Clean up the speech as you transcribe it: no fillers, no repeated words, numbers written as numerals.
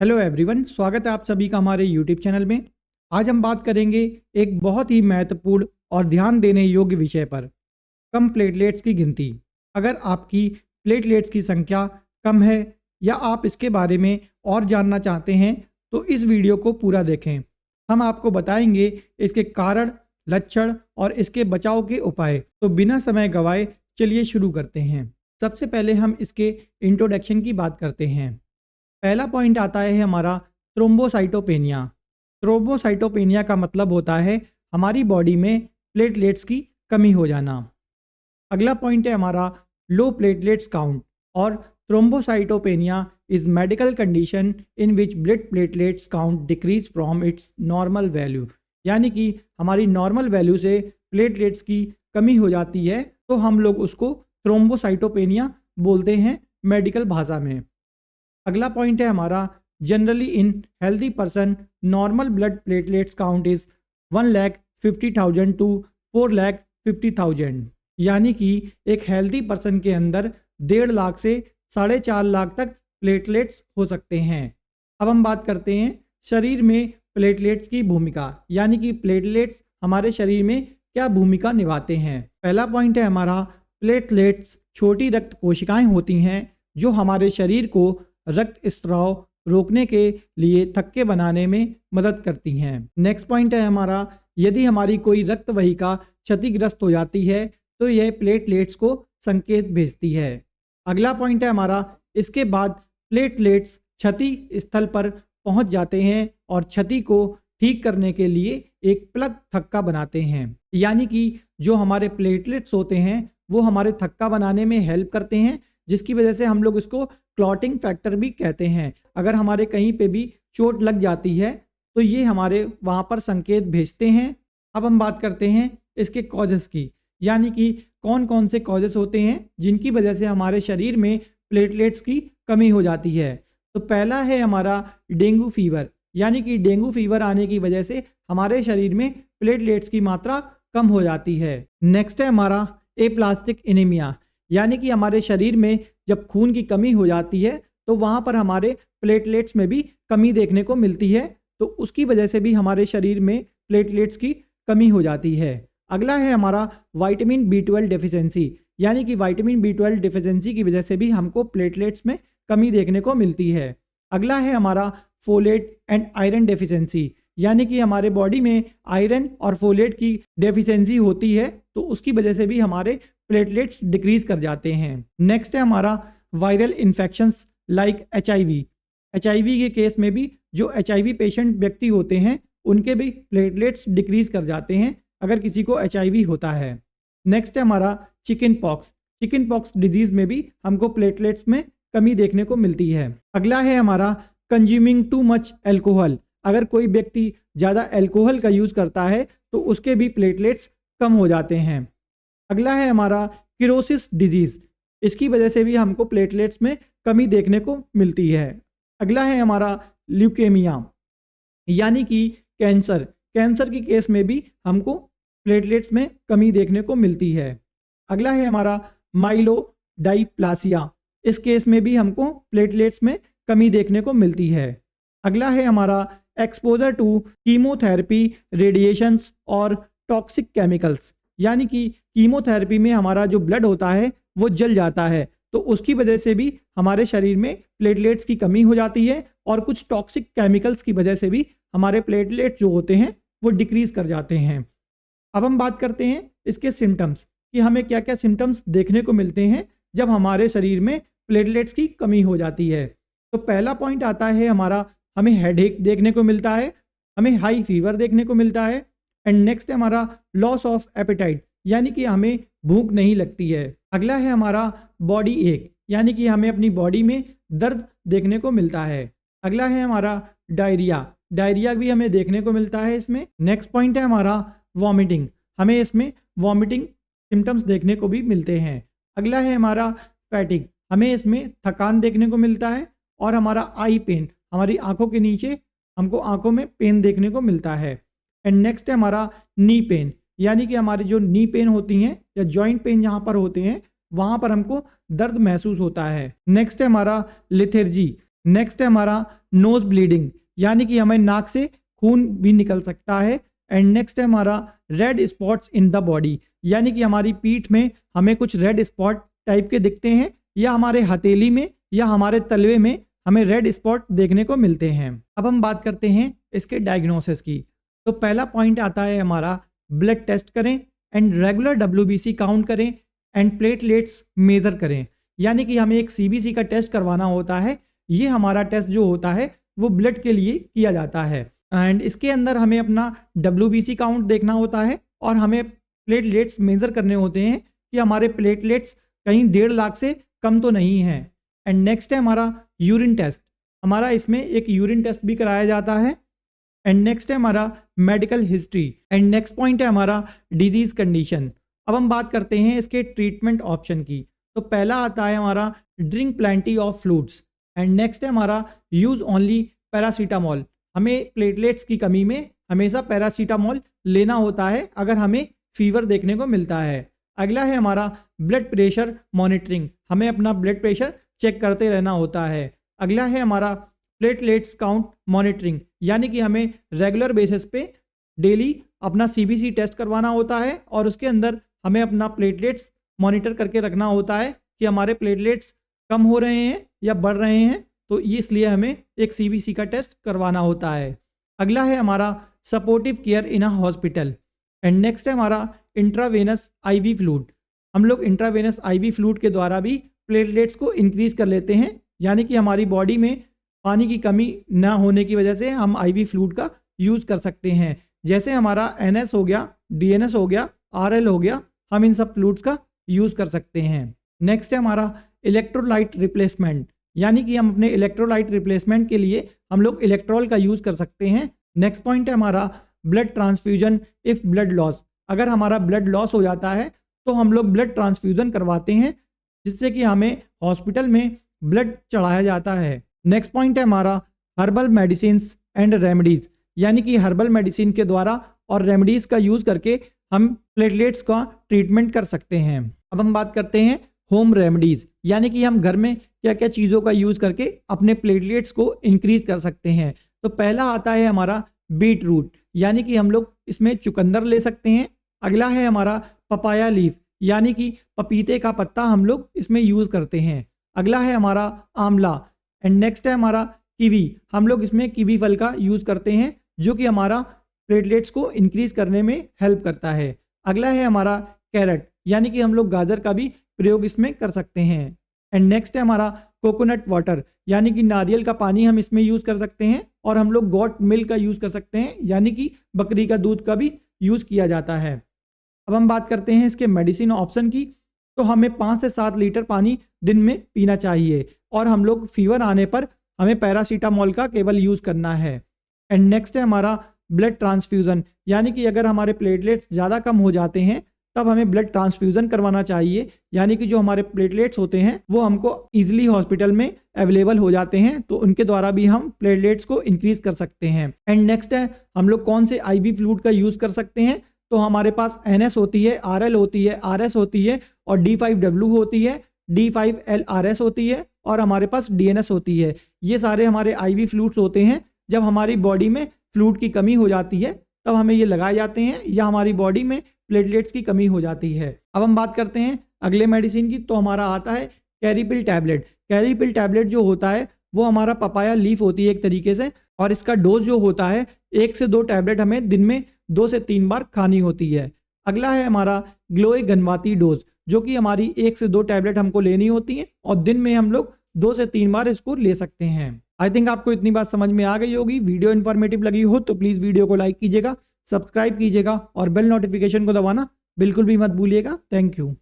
Hello everyone, स्वागत है आप सभी का हमारे यूट्यूब चैनल में। आज हम बात करेंगे एक बहुत ही महत्वपूर्ण और ध्यान देने योग्य विषय पर, कम प्लेटलेट्स की गिनती। अगर आपकी प्लेटलेट्स की संख्या कम है या आप इसके बारे में और जानना चाहते हैं तो इस वीडियो को पूरा देखें। हम आपको बताएंगे इसके कारण, लक्षण और इसके बचाव के उपाय। तो बिना समय गंवाए चलिए शुरू करते हैं। सबसे पहले हम इसके इंट्रोडक्शन की बात करते हैं। पहला पॉइंट आता है हमारा थ्रोम्बोसाइटोपेनिया। थ्रोम्बोसाइटोपेनिया का मतलब होता है हमारी बॉडी में प्लेटलेट्स की कमी हो जाना। अगला पॉइंट है हमारा लो प्लेटलेट्स काउंट। और thrombocytopenia is medical condition in which blood platelets count decrease from its normal value. यानी कि हमारी नॉर्मल वैल्यू से प्लेटलेट्स की कमी हो जाती है तो हम लोग उसको थ्रोम्बोसाइटोपेनिया बोलते हैं मेडिकल भाषा में। अगला पॉइंट है हमारा generally in healthy person normal blood platelets count is 1,50,000 to 4,50,000। यानी कि एक हेल्दी पर्सन के अंदर 1.5 लाख से 4.5 लाख तक प्लेटलेट्स हो सकते हैं। अब हम बात करते हैं शरीर में प्लेटलेट्स की भूमिका, यानी कि प्लेटलेट्स हमारे शरीर में क्या भूमिका निभाते हैं। पहला पॉइंट है हमारा प्लेटलेट्स छोटी रक्त कोशिकाएं होती हैं जो हमारे शरीर को रक्त स्राव रोकने के लिए थक्के बनाने में मदद करती हैं। नेक्स्ट पॉइंट है हमारा यदि हमारी कोई रक्त वाहिका क्षतिग्रस्त हो जाती है तो यह प्लेटलेट्स को संकेत भेजती है। अगला पॉइंट है हमारा इसके बाद प्लेटलेट्स क्षति स्थल पर पहुंच जाते हैं और क्षति को ठीक करने के लिए एक प्लग थक्का बनाते हैं। यानी कि जो हमारे प्लेटलेट्स होते हैं वो हमारे थक्का बनाने में हेल्प करते हैं, जिसकी वजह से हम लोग इसको क्लॉटिंग फैक्टर भी कहते हैं। अगर हमारे कहीं पे भी चोट लग जाती है तो ये हमारे वहाँ पर संकेत भेजते हैं। अब हम बात करते हैं इसके कॉजेस की, यानी कि कौन कौन से कॉजेस होते हैं जिनकी वजह से हमारे शरीर में प्लेटलेट्स की कमी हो जाती है। तो पहला है हमारा डेंगू फीवर, यानी कि डेंगू फीवर आने की वजह से हमारे शरीर में प्लेटलेट्स की मात्रा कम हो जाती है। नेक्स्ट है हमारा एप्लास्टिक एनीमिया, यानी कि हमारे शरीर में जब खून की कमी हो जाती है तो वहाँ पर हमारे प्लेटलेट्स में भी कमी देखने को मिलती है, तो उसकी वजह से भी हमारे शरीर में प्लेटलेट्स की कमी हो जाती है। अगला है हमारा विटामिन B12 डेफिशिएंसी, यानी कि विटामिन B12 डेफिशिएंसी की वजह से भी हमको प्लेटलेट्स में कमी देखने को मिलती है। अगला है हमारा फोलेट एंड आयरन डेफिशिएंसी, यानी कि हमारे बॉडी में आयरन और फोलेट की डेफिशिएंसी होती है तो उसकी वजह से भी हमारे प्लेटलेट्स डिक्रीज कर जाते हैं। नेक्स्ट है हमारा viral infections like HIV। HIV के केस में भी जो HIV पेशेंट व्यक्ति होते हैं उनके भी प्लेटलेट्स डिक्रीज कर जाते हैं अगर किसी को HIV होता है। नेक्स्ट है हमारा chicken pox. Chicken pox disease में भी हमको प्लेटलेट्स में कमी देखने को मिलती है। अगला है हमारा कंज्यूमिंग टू मच एल्कोहल। अगर कोई व्यक्ति ज़्यादा एल्कोहल का यूज़ करता है तो उसके भी प्लेटलेट्स कम हो जाते हैं। अगला है हमारा किरोसिस डिजीज़, इसकी वजह से भी हमको प्लेटलेट्स में कमी देखने को मिलती है। अगला है हमारा ल्यूकेमिया, यानी कि कैंसर। कैंसर की केस में भी हमको प्लेटलेट्स में कमी देखने को मिलती है। अगला है हमारा माइलोडाइप्लासिया, इस केस में भी हमको प्लेटलेट्स में कमी देखने को मिलती है। अगला है हमारा एक्सपोजर टू कीमोथेरेपी, रेडिएशंस और टॉक्सिक केमिकल्स, यानी कि कीमोथेरेपी में हमारा जो ब्लड होता है वो जल जाता है तो उसकी वजह से भी हमारे शरीर में प्लेटलेट्स की कमी हो जाती है और कुछ टॉक्सिक केमिकल्स की वजह से भी हमारे प्लेटलेट्स जो होते हैं वो डिक्रीज कर जाते हैं। अब हम बात करते हैं इसके सिम्टम्स कि हमें क्या क्या सिम्टम्स देखने को मिलते हैं जब हमारे शरीर में प्लेटलेट्स की कमी हो जाती है। तो पहला पॉइंट आता है हमारा हमें हेडेक देखने को मिलता है, हमें हाई फीवर देखने को मिलता है। एंड नेक्स्ट है हमारा लॉस ऑफ एपेटाइट, यानी कि हमें भूख नहीं लगती है। अगला है हमारा बॉडी एक, यानी कि हमें अपनी बॉडी में दर्द देखने को मिलता है। अगला है हमारा डायरिया, डायरिया भी हमें देखने को मिलता है इसमें। नेक्स्ट पॉइंट है हमारा वॉमिटिंग, हमें इसमें वॉमिटिंग सिम्टम्स देखने को भी मिलते हैं। अगला है हमारा फैटिग, हमें इसमें थकान देखने को मिलता है। और हमारा आई पेन, हमारी आंखों के नीचे हमको आंखों में पेन देखने को मिलता है। एंड नेक्स्ट है हमारा नी पेन, यानी कि हमारी जो नी पेन होती हैं या जॉइंट पेन जहाँ पर होते हैं वहाँ पर हमको दर्द महसूस होता है। नेक्स्ट है हमारा लेथर्जी, नेक्स्ट है हमारा नोज ब्लीडिंग, यानी कि हमें नाक से खून भी निकल सकता है। एंड नेक्स्ट है हमारा red spots in the body, यानी कि हमारी पीठ में हमें कुछ रेड स्पॉट टाइप के दिखते हैं, या हमारे हथेली में या हमारे तलवे में हमें रेड स्पॉट देखने को मिलते हैं। अब हम बात करते हैं इसके डायग्नोसिस की। तो पहला पॉइंट आता है हमारा ब्लड टेस्ट करें एंड रेगुलर WBC काउंट करें एंड प्लेटलेट्स मेज़र करें, यानी कि हमें एक CBC का टेस्ट करवाना होता है। ये हमारा टेस्ट जो होता है वो ब्लड के लिए किया जाता है एंड इसके अंदर हमें अपना WBC काउंट देखना होता है और हमें प्लेटलेट्स मेज़र करने होते हैं कि हमारे प्लेटलेट्स कहीं 1.5 लाख से कम तो नहीं है। एंड नेक्स्ट है हमारा यूरिन टेस्ट, हमारा इसमें एक यूरिन टेस्ट भी कराया जाता है। एंड नेक्स्ट है हमारा medical history. And next point है हमारा डिजीज़ कंडीशन। अब हम बात करते हैं इसके ट्रीटमेंट ऑप्शन की। तो पहला आता है हमारा drink plenty of fluids and next है हमारा यूज़ ओनली पैरासीटामोल। हमें प्लेटलेट्स की कमी में हमेशा पैरासीटामोल लेना होता है अगर हमें फीवर देखने को मिलता है। अगला है हमारा ब्लड प्रेशर मॉनिटरिंग, हमें अपना ब्लड प्रेशर चेक करते रहना होता है। अगला है हमारा प्लेटलेट्स काउंट मॉनिटरिंग, यानी कि हमें रेगुलर बेसिस पे डेली अपना CBC टेस्ट करवाना होता है और उसके अंदर हमें अपना प्लेटलेट्स मॉनिटर करके रखना होता है कि हमारे प्लेटलेट्स कम हो रहे हैं या बढ़ रहे हैं, तो ये इसलिए हमें एक CBC का टेस्ट करवाना होता है। अगला है हमारा supportive care in a hospital and next है हमारा इंट्रावेनस IV फ्लूइड। हम लोग इंट्रावेनस IV फ्लूइड के द्वारा भी प्लेटलेट्स को इंक्रीज कर लेते हैं, यानी कि हमारी बॉडी में पानी की कमी ना होने की वजह से हम IV फ्लूइड का यूज़ कर सकते हैं। जैसे हमारा NS हो गया, DNS हो गया, RL हो गया, हम इन सब फ्लूइड्स का यूज़ कर सकते हैं। नेक्स्ट है हमारा इलेक्ट्रोलाइट रिप्लेसमेंट, यानी कि हम अपने इलेक्ट्रोलाइट रिप्लेसमेंट के लिए हम लोग इलेक्ट्रॉल का यूज़ कर सकते हैं। नेक्स्ट पॉइंट है हमारा blood transfusion if blood loss. अगर हमारा ब्लड लॉस हो जाता है तो हम लोग ब्लड ट्रांसफ्यूजन करवाते हैं, जिससे कि हमें हॉस्पिटल में ब्लड चढ़ाया जाता है। नेक्स्ट पॉइंट है हमारा हर्बल मेडिसिन्स एंड रेमेडीज़, यानी कि हर्बल मेडिसिन के द्वारा और रेमेडीज़ का यूज़ करके हम प्लेटलेट्स का ट्रीटमेंट कर सकते हैं। अब हम बात करते हैं होम रेमेडीज़, यानी कि हम घर में क्या क्या चीज़ों का यूज़ करके अपने प्लेटलेट्स को इंक्रीज़ कर सकते हैं। तो पहला आता है हमारा बीट रूट, यानी कि हम लोग इसमें चुकंदर ले सकते हैं। अगला है हमारा पपाया लीफ, यानी कि पपीते का पत्ता हम लोग इसमें यूज़ करते हैं। अगला है हमारा आंवला एंड नेक्स्ट है हमारा कीवी, हम लोग इसमें कीवी फल का यूज़ करते हैं जो कि हमारा प्लेटलेट्स को इंक्रीज़ करने में हेल्प करता है। अगला है हमारा कैरेट, यानी कि हम लोग गाजर का भी प्रयोग इसमें कर सकते हैं। एंड नेक्स्ट है हमारा कोकोनट वाटर, यानी कि नारियल का पानी हम इसमें यूज़ कर सकते हैं और हम लोग गोट मिल्क का यूज़ कर सकते हैं, यानी कि बकरी का दूध का भी यूज़ किया जाता है। अब हम बात करते हैं इसके मेडिसिन ऑप्शन की। तो हमें 5 से 7 लीटर पानी दिन में पीना चाहिए और हम लोग फीवर आने पर हमें पैरासीटामोल का केवल यूज़ करना है। एंड नेक्स्ट है हमारा ब्लड ट्रांसफ्यूज़न, यानी कि अगर हमारे प्लेटलेट्स ज़्यादा कम हो जाते हैं तब हमें ब्लड ट्रांसफ्यूज़न करवाना चाहिए, यानी कि जो हमारे प्लेटलेट्स होते हैं वो हमको ईजिली हॉस्पिटल में अवेलेबल हो जाते हैं, तो उनके द्वारा भी हम प्लेटलेट्स को इंक्रीज़ कर सकते हैं। एंड नेक्स्ट है हम लोग कौन से IV फ्लूइड का यूज़ कर सकते हैं। तो हमारे पास NS होती है, RL होती है, RS होती है और D5W होती है, D5LRS होती है और हमारे पास DNS होती है। ये सारे हमारे IV फ्लूइड्स होते हैं। जब हमारी बॉडी में फ्लूइड की कमी हो जाती है तब हमें ये लगाए जाते हैं, या हमारी बॉडी में प्लेटलेट्स की कमी हो जाती है। अब हम बात करते हैं अगले मेडिसिन की। तो हमारा आता है कैरीपिल टैबलेट। कैरीपिल टैबलेट जो होता है वो हमारा पपाया लीफ होती है एक तरीके से, और इसका डोज जो होता है 1 से 2 टैबलेट हमें दिन में 2 से 3 बार खानी होती है। अगला है हमारा ग्लोए गनवाती डोज, जो कि हमारी 1 से 2 टैबलेट हमको लेनी होती है और दिन में हम लोग 2 से 3 बार इसको ले सकते हैं। आई थिंक आपको इतनी बात समझ में आ गई होगी। वीडियो इन्फॉर्मेटिव लगी हो तो प्लीज़ वीडियो को लाइक कीजिएगा, सब्सक्राइब कीजिएगा और बेल नोटिफिकेशन को दबाना बिल्कुल भी मत भूलिएगा। Thank you.